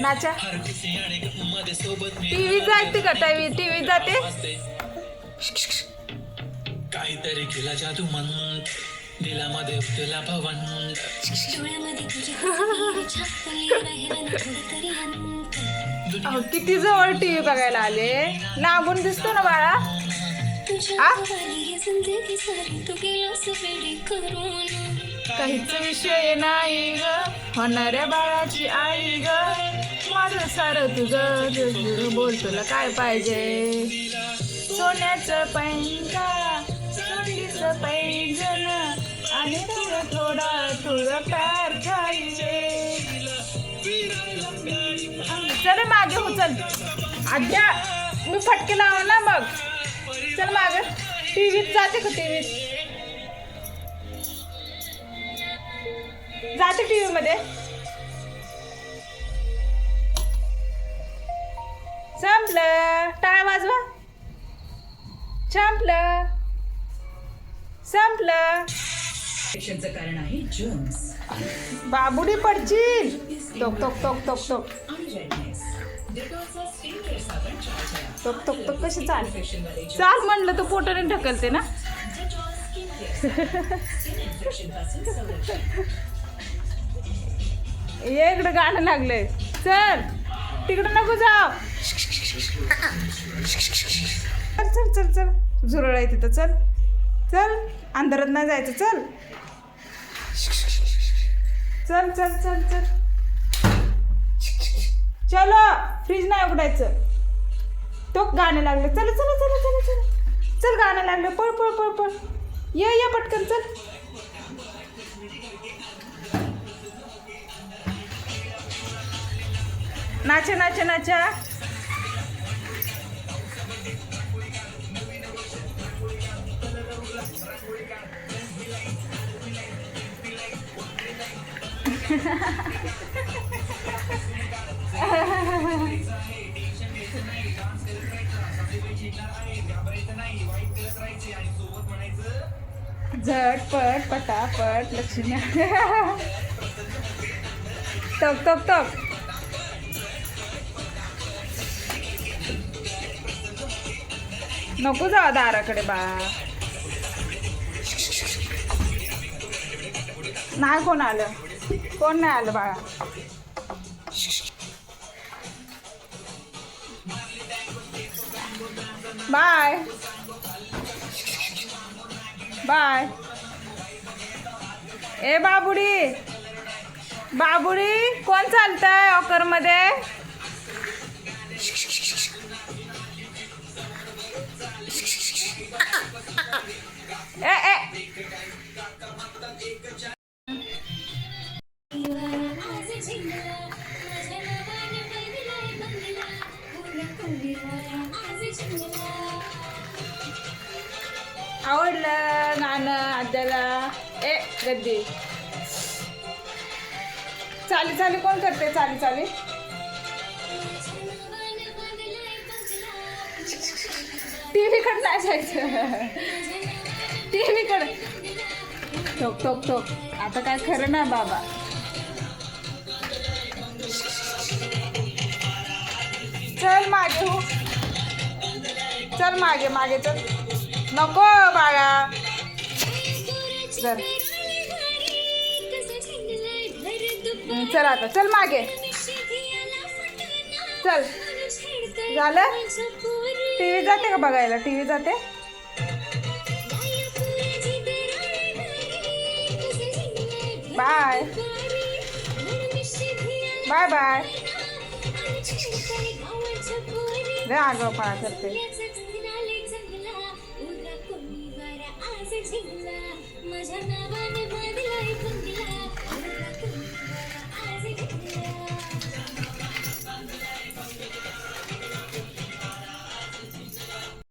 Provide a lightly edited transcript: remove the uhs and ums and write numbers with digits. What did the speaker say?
नाचा टीव्ही जाते का टीव्ही जाते काहीतरी केला जादू मन दिलामध्ये तुला भवन किती जवळ टीव्ही बघायला आले लांबून दिसतो ना बाळा काहीच विषय नाही ग होणाऱ्या बाळाची आई ग माझं सारं तुझं बोल तुला काय पाहिजे सोन्याचं पैंका सोनीचं पैंजन आणि थोडा तुझं पॅर खायचे चल मागे हो चल आद्या मी फटके लावा ना मग चल मागे टीव्हीत जाते का टीव्हीत जाते टीव्ही मध्ये संपलं टाळ वाजवा संपलं कारण आहे जर्म्स बाबुडी पडशील टोक टोक टोक टोक टोक टोक टोक टोक कशी चाल म्हणलं तर पोटाने ढकलते ना इकडं गाणं लागलंय चल तिकडं नको जाव चल चल चल चल झुरळ आहे तिथं चल चल अंधारात नाही जायचं चल चल चल चल चल चलो फ्रीज नाही उघडायचं तो गाणं लागलं चल चल चल चल चल चल गाणं लागलं पळ पळ पळ पळ ये पटकन चल नाचा नाचा नाचा झटपट पटापट लक्ष्मी टक टक टक नको जाऊ दाराकडे बा नाही कोण नाही आलं बाळा बाय बाय ए बाबुडी कोण चालतंय ऑकर मध्ये ए आवडलं गाणं आद्याला ए गद्दी चाली कोण करते चाली टीव्ही कडे नाही जायचं टीव्ही कडे ठोक ठोक ठोक आता काय खरं ना बाबा चल मागे हो चल मागे चल नको बाळा चल आता चल मागे चल झालं टीव्ही जाते का बघायला टीव्ही जाते बाय बाय बाय आगाऊपणा करते